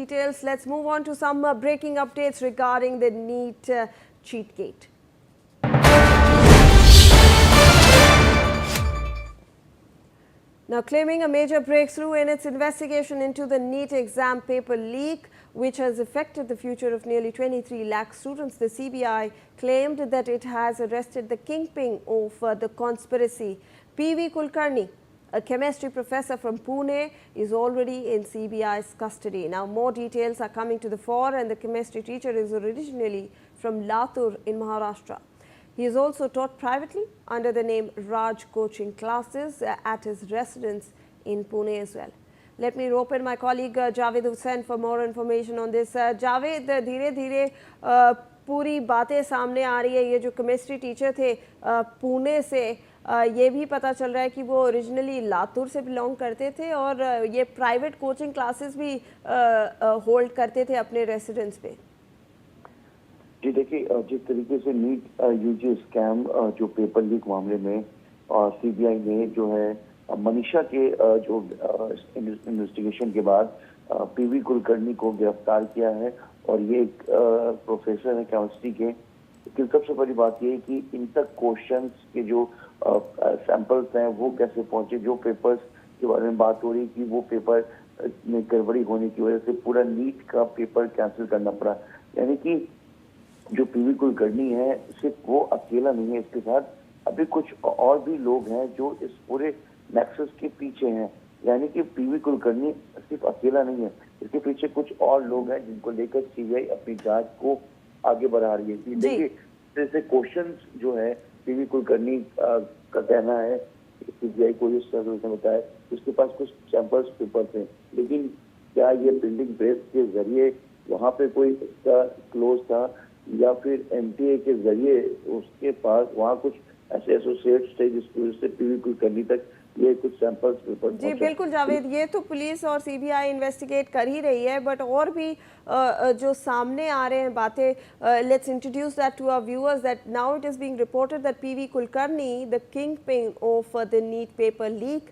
Details. Let's move on to some breaking updates regarding the NEET cheat gate. Now, claiming a major breakthrough in its investigation into the NEET exam paper leak, which has affected the future of nearly 23 lakh students, the CBI claimed that it has arrested the kingpin of the conspiracy. P.V. Kulkarni, a chemistry professor from Pune, is already in CBI's custody. Now, more details are coming to the fore, and the chemistry teacher is originally from Latur in Maharashtra. He is also taught privately under the name Raj Coaching Classes at his residence in Pune as well. Let me rope in my colleague Javed Hussain for more information on this. Javed, धीरे धीरे पूरी बातें सामने आ रही है. ये जो chemistry teacher थे पुणे से, ये भी पता चल रहा है कि वो ओरिजिनली लातूर से बिलोंग करते थे और ये प्राइवेट कोचिंग क्लासेस भी होल्ड करते थे अपने रेसिडेंस पे. जी देखिए, जिस तरीके से नीट यूजी स्कैम जो पेपर लीक मामले में सीबीआई ने जो है मनीषा के जो इन्वेस्टिगेशन के बाद पीवी कुलकर्णी को गिरफ्तार किया है और ये एक प्रोफेसर है केमिस्ट्री के. लेकिन सबसे बड़ी बात ये है कि इन तक क्वेश्चंस के जो सैंपल्स हैं वो कैसे पहुंचे. जो पेपर्स के बारे में बात हो रही कि वो पेपर में गड़बड़ी होने की वजह से पूरा नीट का पेपर कैंसिल करना पड़ा. यानी कि जो पीवी कुलकर्णी है सिर्फ वो अकेला नहीं है, इसके साथ अभी कुछ और भी लोग हैं जो इस पूरे नेक्सस के पीछे हैं. यानी कि पीवी कुलकर्णी सिर्फ अकेला नहीं है, इसके पीछे कुछ और लोग हैं जिनको लेकर सीबीआई अपनी जांच को आगे बढ़ा रही है. देखिए, जैसे क्वेश्चंस जो है पीवी कुलकर्णी का कहना है, सीबीआई को इस तरह से बताया उसके पास कुछ सैंपल्स पेपर थे, लेकिन क्या ये प्रिंटिंग प्रेस के जरिए वहाँ पे कोई इसका क्लोज था या फिर एमटीए के जरिए उसके पास वहाँ कुछ ऐसे एसोसिएट्स थे जिससे पीवी कुलकर्णी तक ये कुछ सैंपल्स पेपर. जी बिल्कुल जावेद, ये तो पुलिस और सीबीआई इन्वेस्टिगेट कर ही रही है, बट और भी जो सामने आ रहे हैं बातें. Let's introduce that to our viewers that now it is being reported that PV Kulkarni, the kingpin of the NEET paper leak,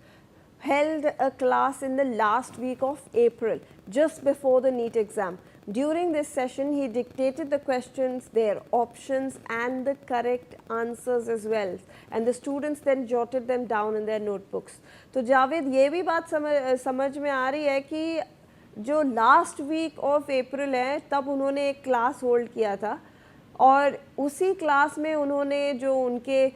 held a class in the last week of April, just before the NEET exam. During this session, he dictated the questions, their options and the correct answers as well. And the students then jotted them down in their notebooks. तो जावेद, ये भी बात समझ में आ रही है कि जो लास्ट वीक ऑफ अप्रैल है तब उन्होंने एक क्लास होल्ड किया था और उसी क्लास में उन्होंने जो उनके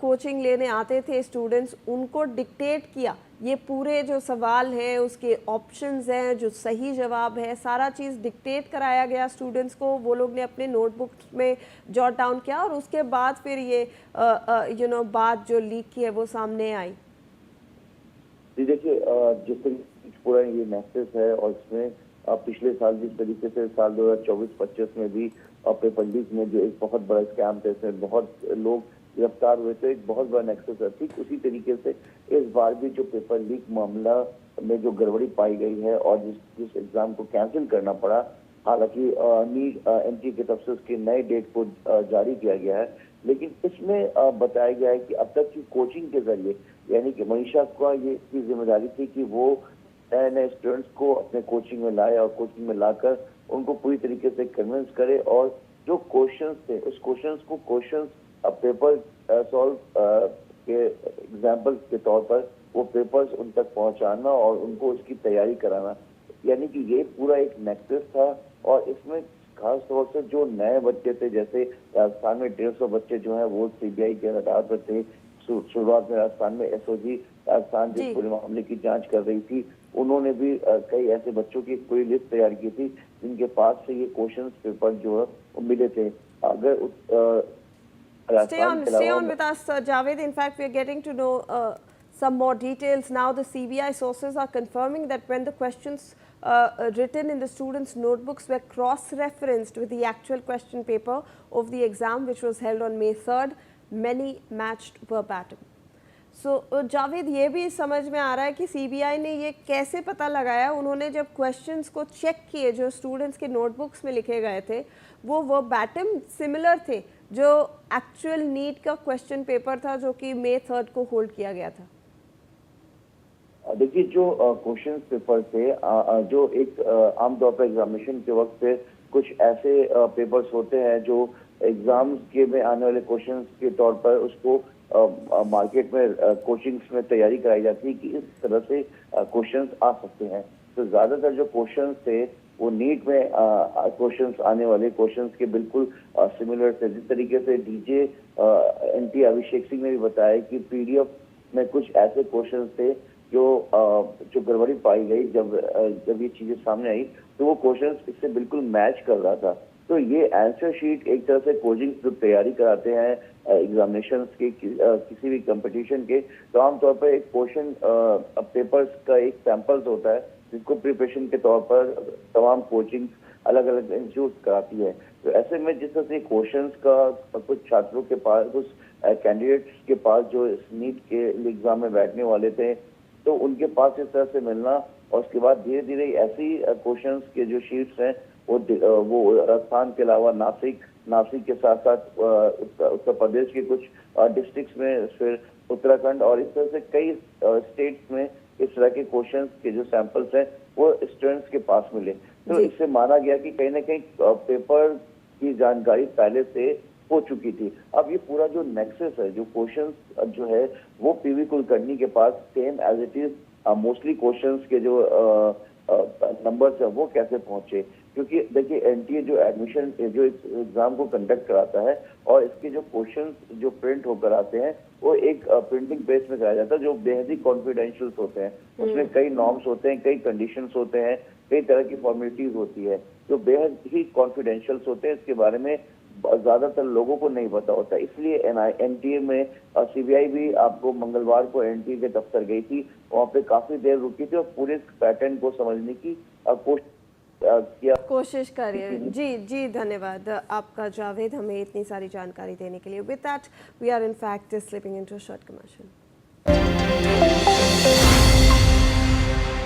कोचिंग लेने आते थे स्टूडेंट्स, उनको डिक्टेट किया. ये पूरे जो सवाल हैं उसके ऑप्शंस हैं, जो सही जवाब है, सारा चीज़ डिक्टेट कराया गया स्टूडेंट्स को. वो लोग ने अपने नोटबुक्स में जॉट डाउन किया और उसके बाद फिर ये बात जो लीक की है वो सामने आई. जी देखिए, जिस तरीके पूरा ये मैसेज है और इसमें पिछले साल जिस तरीके से साल 2024-25 में भी पेपर लीक में जो एक बहुत बड़ा स्कैम था, इसमें बहुत लोग गिरफ्तार हुए थे, एक बहुत बड़ा नेक्सस है. ठीक उसी तरीके से इस बार भी जो पेपर लीक मामला में जो गड़बड़ी पाई गई है और जिस एग्जाम को कैंसिल करना पड़ा, हालांकि नीट एमटी की तरफ से उसके नए डेट को जारी किया गया है, लेकिन इसमें बताया गया है कि अब तक की कोचिंग के जरिए, यानी कि मनीषा का ये इसकी जिम्मेदारी थी कि वो नए नए स्टूडेंट्स को अपने कोचिंग में लाए और कोचिंग में लाकर उनको पूरी तरीके से कन्विंस करे और जो क्वेश्चंस थे उस क्वेश्चंस को क्वेश्चंस पेपर सॉल्व के एग्जाम्पल के तौर पर वो पेपर्स उन तक पहुंचाना और उनको उसकी तैयारी कराना. यानी कि ये पूरा एक नेक्सस था और इसमें खास तौर से जो नए बच्चे थे, जैसे राजस्थान में 150 बच्चे जो हैं वो सीबीआई के रडार पर थे. शुरुआत में राजस्थान में एसओजी राजस्थान जिस पूरे मामले की जांच कर रही थी, उन्होंने भी कई ऐसे बच्चों की पूरी लिस्ट तैयार की थी जिनके पास से ये क्वेश्चंस पेपर जो है वो मिले थे. अगर Stay on with us, Javed. In fact, we are getting to know some more details now. The CBI sources are confirming that when the questions written in the students' notebooks were cross-referenced with the actual question paper of the exam, which was held on May 3rd, many matched verbatim. So, Javed, ये भी समझ में आ रहा है कि CBI ने ये कैसे पता लगाया. उन्होंने जब क्वेश्चंस को चेक किए जो स्टूडेंट्स के नोटबुक्स में लिखे गए थे, वो वर्बैटिम सिमिलर थे जो एक्चुअल नीट का क्वेश्चन पेपर था जो कि May 3rd को होल्ड किया गया था. देखिए जो क्वेश्चन पेपर थे जो एक आमतौर पर एग्जामिनेशन के वक्त पे कुछ ऐसे पेपर्स होते हैं जो एग्जाम्स के में आने वाले क्वेश्चंस के तौर पर उसको मार्केट में कोचिंग्स में तैयारी कराई जाती है कि इस तरह से क्वेश्चंस आ सकते हैं। तो ज्यादातर जो क्वेश्चंस थे वो नीट में क्वेश्चंस आने वाले क्वेश्चंस के बिल्कुल सिमिलर थे। जिस तरीके से डीजे एनटी अभिषेक सिंह ने भी बताया कि पीडीएफ में कुछ ऐसे क्वेश्चंस थे जो गड़बड़ी पाई गई जब ये चीजें सामने आई, तो वो क्वेश्चंस इससे बिल्कुल मैच कर रहा था। तो ये आंसर शीट एक तरह से कोचिंग जो तैयारी कराते हैं एग्जामिनेशन के किसी भी कंपटीशन के, तो आमतौर पर एक क्वेश्चन पेपर्स का एक सैंपल्स होता है जिसको प्रिपरेशन के तौर पर तमाम कोचिंग अलग अलग इंस्टीट्यूट कराती है। तो ऐसे में जिस तरह से क्वेश्चंस का कुछ छात्रों के पास, कुछ कैंडिडेट्स के पास जो नीट के एग्जाम में बैठने वाले थे, तो उनके पास इस तरह से मिलना और उसके बाद धीरे धीरे ऐसी क्वेश्चंस के जो शीट्स हैं वो राजस्थान के अलावा नासिक के साथ साथ उत्तर प्रदेश के कुछ डिस्ट्रिक्ट्स में, फिर उत्तराखंड और इस तरह से कई स्टेट्स में इस तरह के क्वेश्चंस के जो सैंपल्स हैं वो स्टूडेंट्स के पास मिले। तो इससे माना गया कि कहीं ना कहीं पेपर की जानकारी पहले से हो चुकी थी। अब ये पूरा जो नेक्सस है, जो क्वेश्चंस जो है वो पीवी कुलकर्णी के पास same as it is mostly questions के जो नंबर्स है वो कैसे पहुंचे, क्योंकि देखिए एनटीए जो एडमिशन जो इस एग्जाम को कंडक्ट कराता है और इसके जो क्वेश्चंस जो प्रिंट होकर आते हैं वो एक प्रिंटिंग बेस में कराया जाता है जो बेहद ही कॉन्फिडेंशियल होते हैं। उसमें कई नॉर्म्स होते हैं, कई कंडीशंस होते हैं, कई तरह की फॉर्मेलिटीज होती है जो बेहद ही कॉन्फिडेंशियल होते हैं। इसके बारे में ज्यादातर लोगों को नहीं पता होता, इसलिए एनटीए में सीबीआई भी आपको मंगलवार को एनटीए के दफ्तर गई थी, वहां पे काफी देर रुकी थी और पूरे पैटर्न को समझने की कोशिश करिए। जी जी, धन्यवाद आपका जावेद, हमें इतनी सारी जानकारी देने के लिए। With that we are in fact slipping into a short commercial.